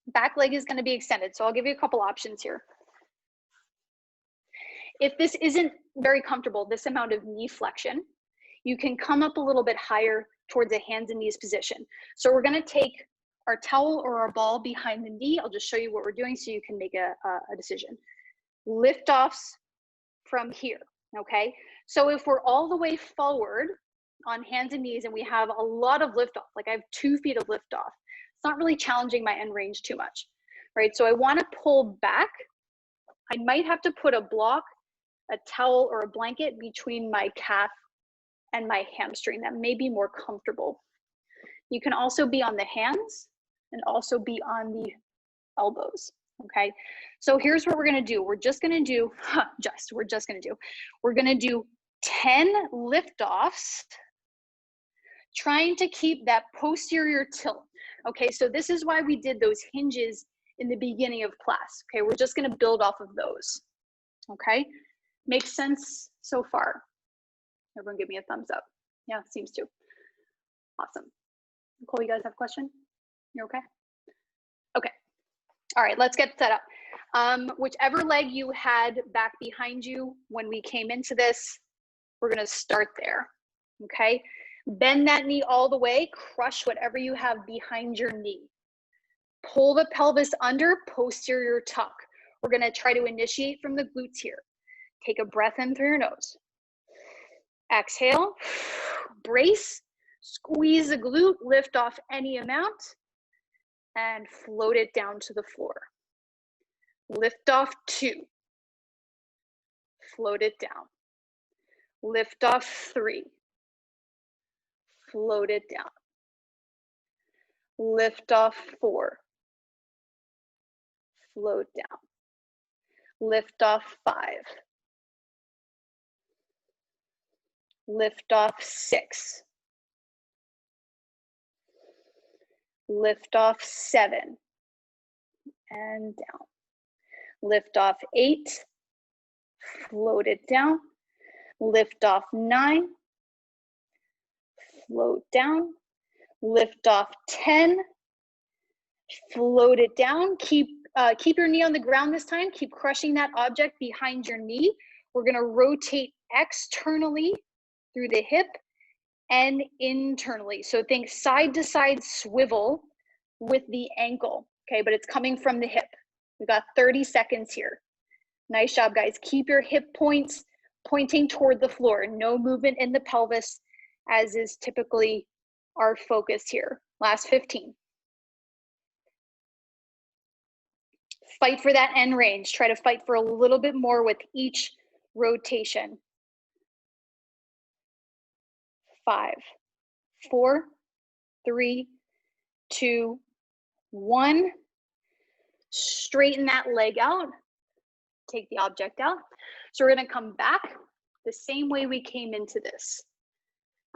Back leg is going to be extended, so I'll give you a couple options here. If this isn't very comfortable, this amount of knee flexion, you can come up a little bit higher towards a hands and knees position. So we're going to take our towel or our ball behind the knee. I'll just show you what we're doing so you can make a decision. Liftoffs from here, okay? So if we're all the way forward on hands and knees and we have a lot of liftoff, like I have 2 feet of liftoff, it's not really challenging my end range too much, right? So I want to pull back. I might have to put a block, a towel, or a blanket between my calf and my hamstring. That may be more comfortable. You can also be on the hands and also be on the elbows, okay? So here's what we're gonna do. We're just gonna do, we're gonna do 10 liftoffs, trying to keep that posterior tilt. Okay, so this is why we did those hinges in the beginning of class. Okay, we're just gonna build off of those. Okay, makes sense so far? Everyone give me a thumbs up. Yeah, seems to. Awesome. Nicole, you guys have a question? You're okay? Okay. All right, let's get set up. Whichever leg you had back behind you when we came into this, we're gonna start there, okay? Bend that knee all the way, crush whatever you have behind your knee. Pull the pelvis under, posterior tuck. We're gonna try to initiate from the glutes here. Take a breath in through your nose. Exhale, brace, squeeze the glute, lift off any amount, and float it down to the floor. Lift off 2. Float it down. Lift off 3. Float it down. Lift off 4. Float down. Lift off 5. Lift off 6. Lift off 7. And down. Lift off 8. Float it down. Lift off 9. Float down. lift off 10, float it down. Keep your knee on the ground this time. Keep crushing that object behind your knee. We're gonna rotate externally through the hip and internally. So think side to side swivel with the ankle, okay? But it's coming from the hip. We got 30 seconds here. Nice job, guys. Keep your hip points pointing toward the floor. No movement in the pelvis, as is typically our focus here. Last 15. Fight for that end range. Try to fight for a little bit more with each rotation. 5, 4, 3, 2, 1. Straighten that leg out. Take the object out. So we're going to come back the same way we came into this.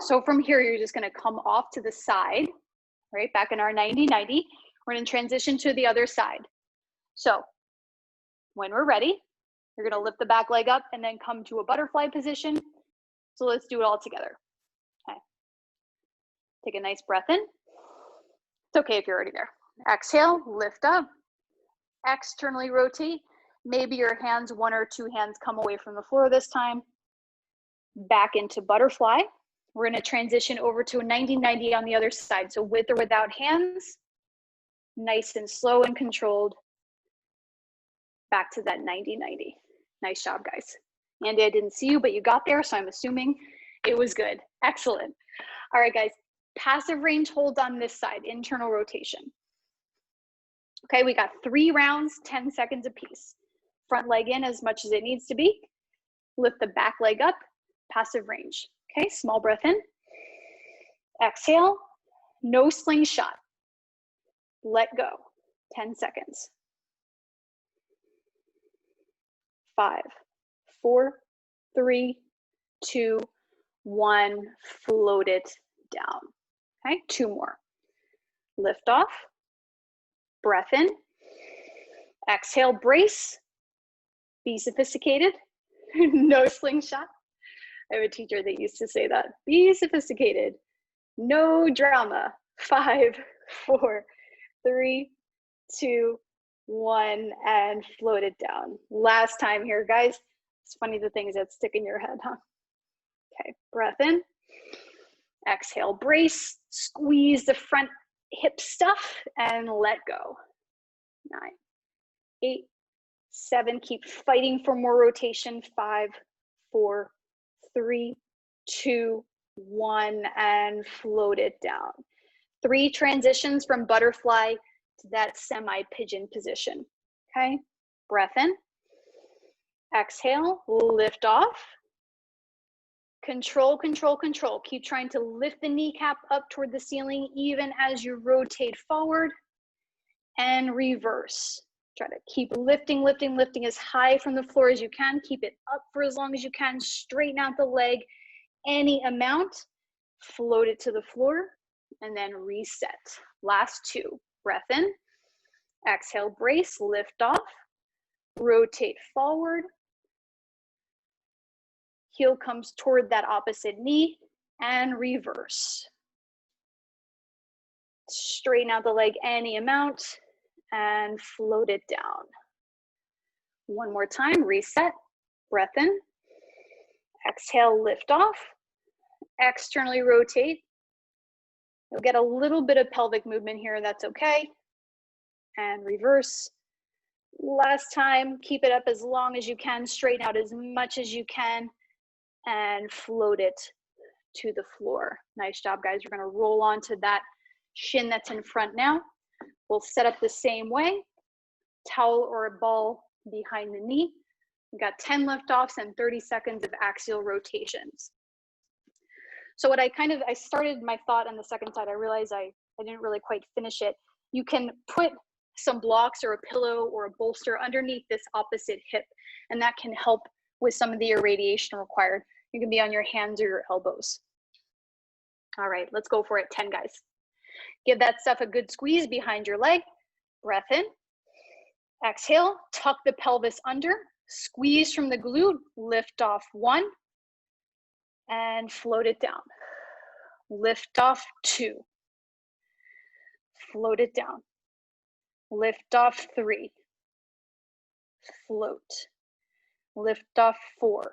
So from here, you're just going to come off to the side, right? Back in our 90-90. We're going to transition to the other side. So when we're ready, you're going to lift the back leg up and then come to a butterfly position. So let's do it all together. Okay. Take a nice breath in. It's okay if you're already there. Exhale, lift up, externally rotate. Maybe your hands, 1 or 2 hands, come away from the floor this time. Back into butterfly. We're going to transition over to a 90-90 on the other side. So with or without hands, nice and slow and controlled. Back to that 90-90. Nice job, guys. Andy, I didn't see you, but you got there, so I'm assuming it was good. Excellent. All right, guys. Passive range hold on this side, internal rotation. Okay, we got 3 rounds, 10 seconds apiece. Front leg in as much as it needs to be. Lift the back leg up, passive range. Okay, small breath in. Exhale, no slingshot. Let go, 10 seconds. 5, 4, 3, 2, 1, float it down. Okay, 2 more. Lift off, breath in. Exhale, brace. Be sophisticated. No slingshot. I have a teacher that used to say that. Be sophisticated. No drama. 5, 4, 3, 2, 1, and float it down. Last time here, guys. It's funny the things that stick in your head, huh? Okay, breath in. Exhale, brace. Squeeze the front hip stuff and let go. 9, 8, 7. Keep fighting for more rotation. 5, 4, 3, 2, 1, and float it down. 3 transitions from butterfly to that semi pigeon position. Okay, breath in. Exhale, lift off. Control, control, control. Keep trying to lift the kneecap up toward the ceiling even as you rotate forward and reverse. Try to keep lifting, lifting, lifting as high from the floor as you can. Keep it up for as long as you can. Straighten out the leg any amount. Float it to the floor and then reset. Last 2. Breath in. Exhale, brace, lift off. Rotate forward. Heel comes toward that opposite knee and reverse. Straighten out the leg any amount and float it down. 1 more time, reset, breath in. Exhale, lift off. Externally rotate. You'll get a little bit of pelvic movement here, that's okay. And reverse. Last time, keep it up as long as you can, straighten out as much as you can, and float it to the floor. Nice job, guys. We're gonna roll onto that shin that's in front now. We'll set up the same way, towel or a ball behind the knee. We've got 10 lift-offs and 30 seconds of axial rotations. So what I started my thought on the second side, I realized I didn't really quite finish it. You can put some blocks or a pillow or a bolster underneath this opposite hip, and that can help with some of the irradiation required. You can be on your hands or your elbows. All right, let's go for it. 10, guys. Give that stuff a good squeeze behind your leg. Breath in. Exhale, tuck the pelvis under. Squeeze from the glute, lift off 1, and float it down. Lift off 2. float it down. Lift off 3, float. Lift off 4,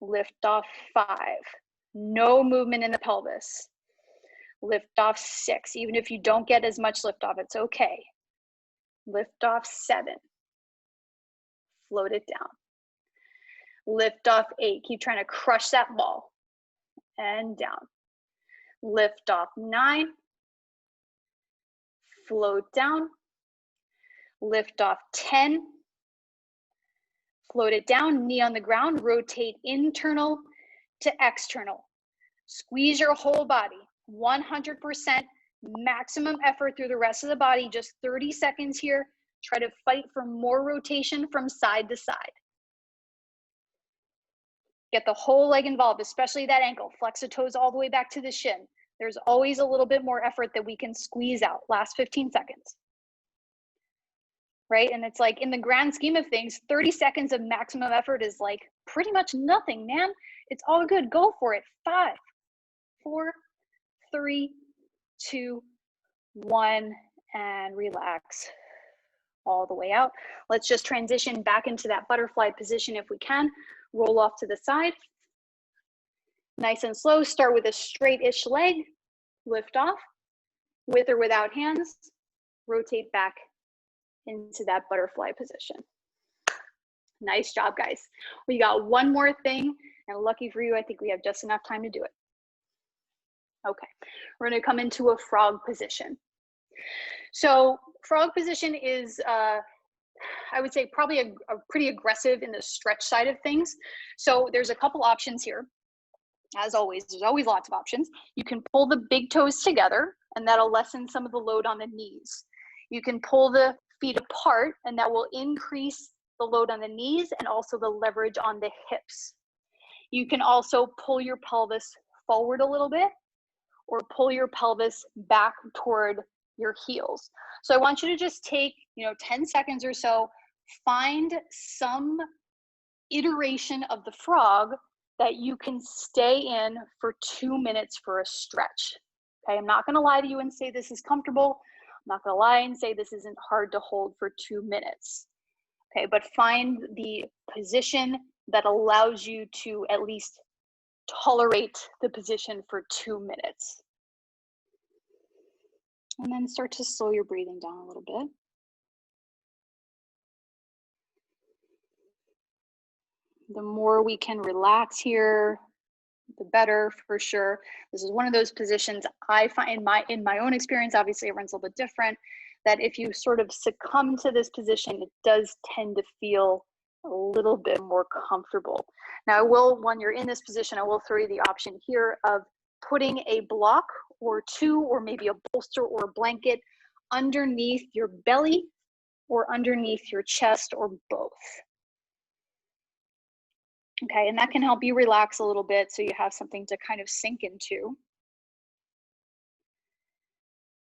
lift off 5. No movement in the pelvis. Lift off 6. Even if you don't get as much lift off, it's okay. Lift off 7. Float it down. Lift off 8. Keep trying to crush that ball. And down. Lift off 9. Float down. Lift off 10. Float it down, knee on the ground, rotate internal to external. Squeeze your whole body, 100% maximum effort through the rest of the body, just 30 seconds here. Try to fight for more rotation from side to side. Get the whole leg involved, especially that ankle. Flex the toes all the way back to the shin. There's always a little bit more effort that we can squeeze out. Last 15 seconds. Right? And it's like, in the grand scheme of things, 30 seconds of maximum effort is like pretty much nothing, man. It's all good. Go for it. 5, 4, 3, 2, 1, and relax all the way out. Let's just transition back into that butterfly position if we can. Roll off to the side. Nice and slow. Start with a straight-ish leg. Lift off. With or without hands. Rotate back into that butterfly position. Nice job, guys. We got one more thing, and lucky for you, I think we have just enough time to do it. Okay, we're gonna come into a frog position. So frog position is, I would say, probably a pretty aggressive in the stretch side of things. So there's a couple options here. As always, there's always lots of options. You can pull the big toes together, and that'll lessen some of the load on the knees. You can pull the feet apart, and that will increase the load on the knees and also the leverage on the hips. You can also pull your pelvis forward a little bit or pull your pelvis back toward your heels. So I want you to just take, 10 seconds or so, find some iteration of the frog that you can stay in for 2 minutes for a stretch. Okay, I'm not gonna lie to you and say this is comfortable. I'm not gonna lie and say this isn't hard to hold for 2 minutes. Okay, but find the position that allows you to at least tolerate the position for 2 minutes. And then start to slow your breathing down a little bit. The more we can relax here, the better, for sure. This is one of those positions I find in my own experience, obviously everyone's a little bit different, that if you sort of succumb to this position, it does tend to feel a little bit more comfortable. Now, when you're in this position, I will throw you the option here of putting a block or two, or maybe a bolster or a blanket underneath your belly or underneath your chest, or both. Okay, and that can help you relax a little bit so you have something to kind of sink into.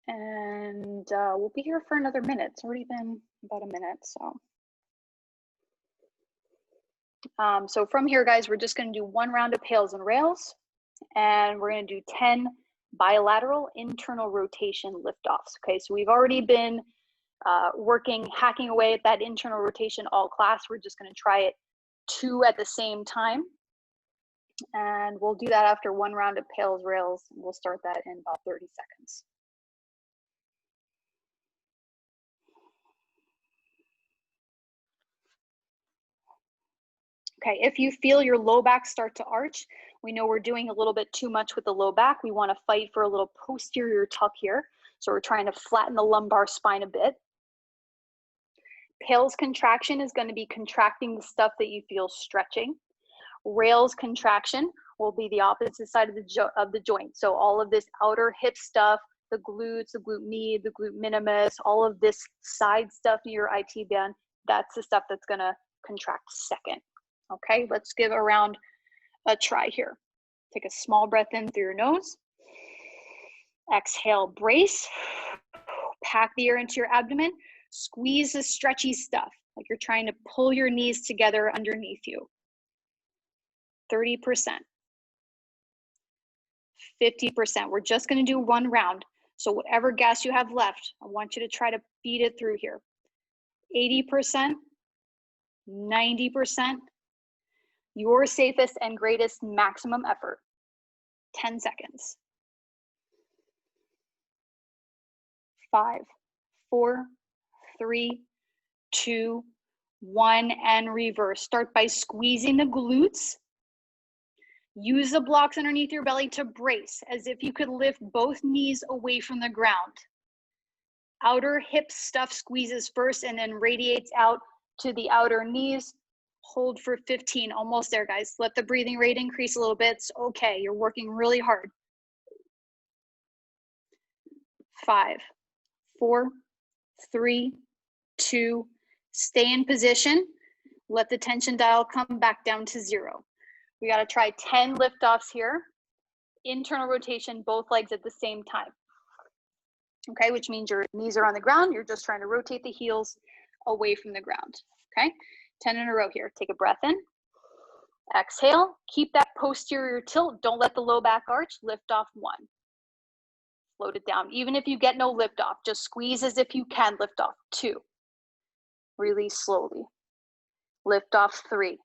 And we'll be here for another minute. It's already been about a minute, so. So from here, guys, we're just gonna do one round of pails and rails, and we're gonna do 10 bilateral internal rotation liftoffs. Okay, so we've already been hacking away at that internal rotation all class. We're just gonna try it 2 at the same time. And we'll do that after one round of pails, rails. We'll start that in about 30 seconds. Okay, if you feel your low back start to arch, we know we're doing a little bit too much with the low back. We want to fight for a little posterior tuck here. So we're trying to flatten the lumbar spine a bit. Pails contraction is going to be contracting the stuff that you feel stretching. Rails contraction will be the opposite side of the joint. So all of this outer hip stuff, the glutes, the glute med, the glute minimus, all of this side stuff near your IT band, that's the stuff that's going to contract second. Okay, let's give a round a try here. Take a small breath in through your nose. Exhale, brace. Pack the air into your abdomen. Squeeze the stretchy stuff, like you're trying to pull your knees together underneath you. 30%. 50%. We're just going to do one round. So whatever gas you have left, I want you to try to feed it through here. 80%, 90%, your safest and greatest maximum effort. 10 seconds. 5, 4, 3, 2, 1, and reverse. Start by squeezing the glutes. Use the blocks underneath your belly to brace, as if you could lift both knees away from the ground. Outer hip stuff squeezes first and then radiates out to the outer knees. Hold for 15, almost there, guys. Let the breathing rate increase a little bit. It's okay, you're working really hard. 5, 4, 3, 2, stay in position. Let the tension dial come back down to 0. We got to try 10 liftoffs here. Internal rotation, both legs at the same time. Okay, which means your knees are on the ground. You're just trying to rotate the heels away from the ground. Okay, 10 in a row here. Take a breath in. Exhale. Keep that posterior tilt. Don't let the low back arch. Lift off 1. Float it down. Even if you get no lift off, just squeeze as if you can. Lift off 2. Release slowly. Lift off 3.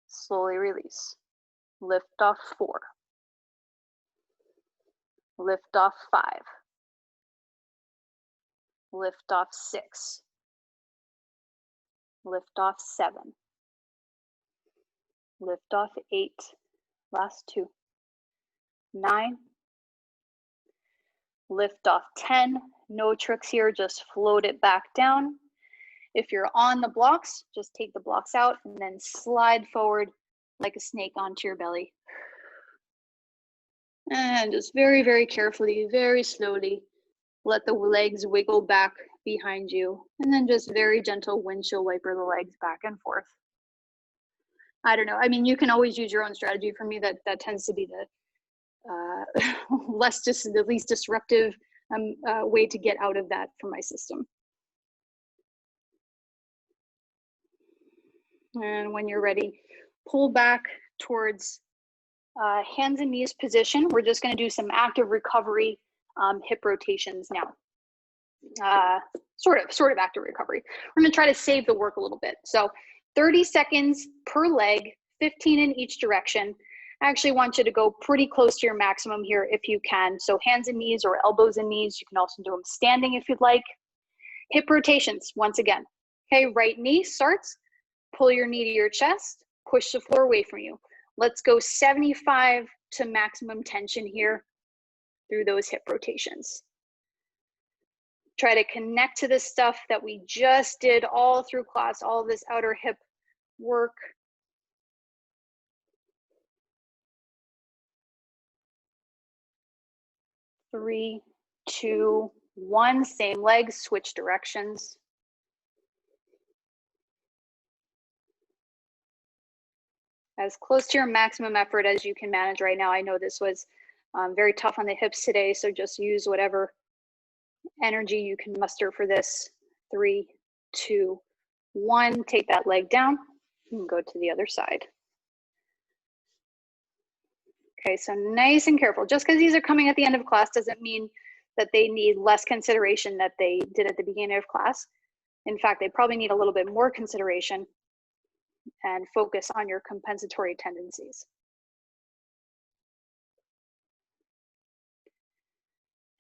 Slowly release. Lift off 4. Lift off 5. Lift off 6. Lift off 7. Lift off 8. Last 2. 9. Lift off 10. No tricks here, just float it back down. If you're on the blocks, just take the blocks out and then slide forward like a snake onto your belly. And just very, very carefully, very slowly, let the legs wiggle back behind you. And then just very gentle windshield wiper the legs back and forth. I don't know. I mean, you can always use your own strategy. For me, that tends to be the the least disruptive way to get out of that for my system. And when you're ready, pull back towards hands and knees position. We're just going to do some active recovery hip rotations now. Sort of active recovery. We're going to try to save the work a little bit. So 30 seconds per leg, 15 in each direction. I actually want you to go pretty close to your maximum here if you can. So hands and knees or elbows and knees. You can also do them standing if you'd like. Hip rotations, once again. Okay, right knee starts. Pull your knee to your chest. Push the floor away from you. Let's go 75 to maximum tension here through those hip rotations. Try to connect to the stuff that we just did all through class, all of this outer hip work. Three, 2, 1, same legs, switch directions. As close to your maximum effort as you can manage right now. I know this was very tough on the hips today, so just use whatever energy you can muster for this. 3, 2, 1, take that leg down and go to the other side. Okay, so nice and careful. Just because these are coming at the end of class doesn't mean that they need less consideration that they did at the beginning of class. In fact, they probably need a little bit more consideration and focus on your compensatory tendencies.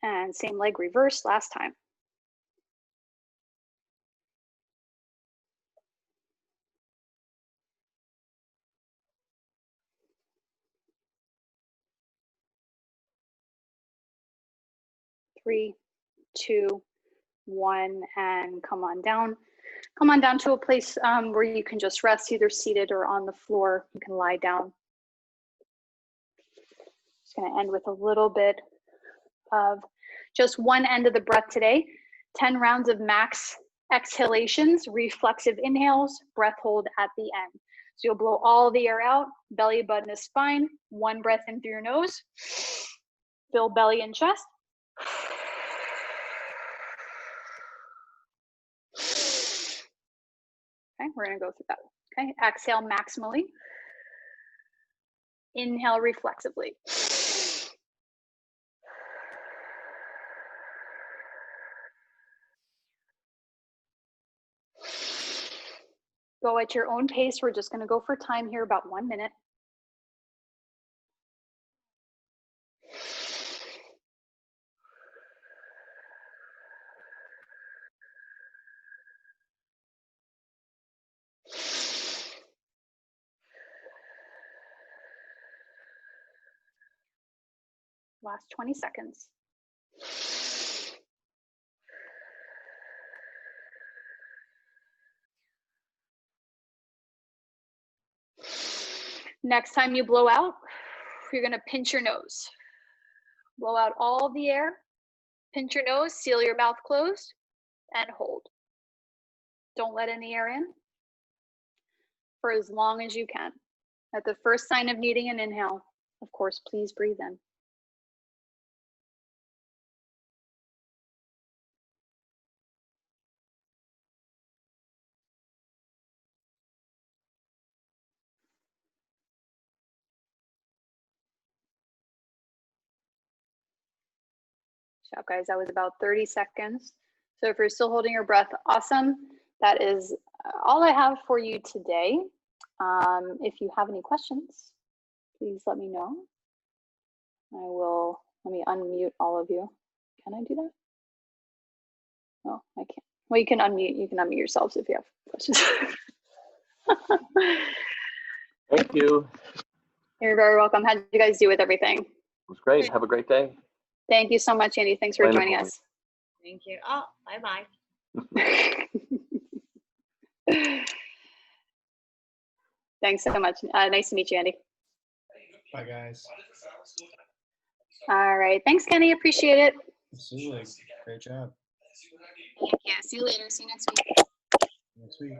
And same leg reverse last time. Three, 2, 1, and come on down. Come on down to a place where you can just rest, either seated or on the floor. You can lie down. Just going to end with a little bit of just one end of the breath today. 10 rounds of max exhalations, reflexive inhales, breath hold at the end. So you'll blow all the air out, belly button to spine, 1 breath in through your nose, fill belly and chest. Okay, we're going to go through that. Okay, exhale maximally. Inhale reflexively. Go at your own pace. We're just going to go for time here, about 1 minute. Last 20 seconds. Next time you blow out, you're going to pinch your nose. Blow out all the air, pinch your nose, seal your mouth closed, and hold. Don't let any air in for as long as you can. At the first sign of needing an inhale, of course, please breathe in. Good job, guys. That was about 30 seconds. So if you're still holding your breath, awesome. That is all I have for you today. If you have any questions, please let me know. Let me unmute all of you. Can I do that? Oh, I can't. Well, you can unmute yourselves if you have questions. Thank you. You're very welcome. How did you guys do with everything? It was great. Have a great day. Thank you so much, Andy. Thanks for joining us. Thank you. Oh, bye-bye. Thanks so much. Nice to meet you, Andy. Bye, guys. All right. Thanks, Kenny. Appreciate it. Absolutely. Great job. Thank you. See you later. See you next week. Next week.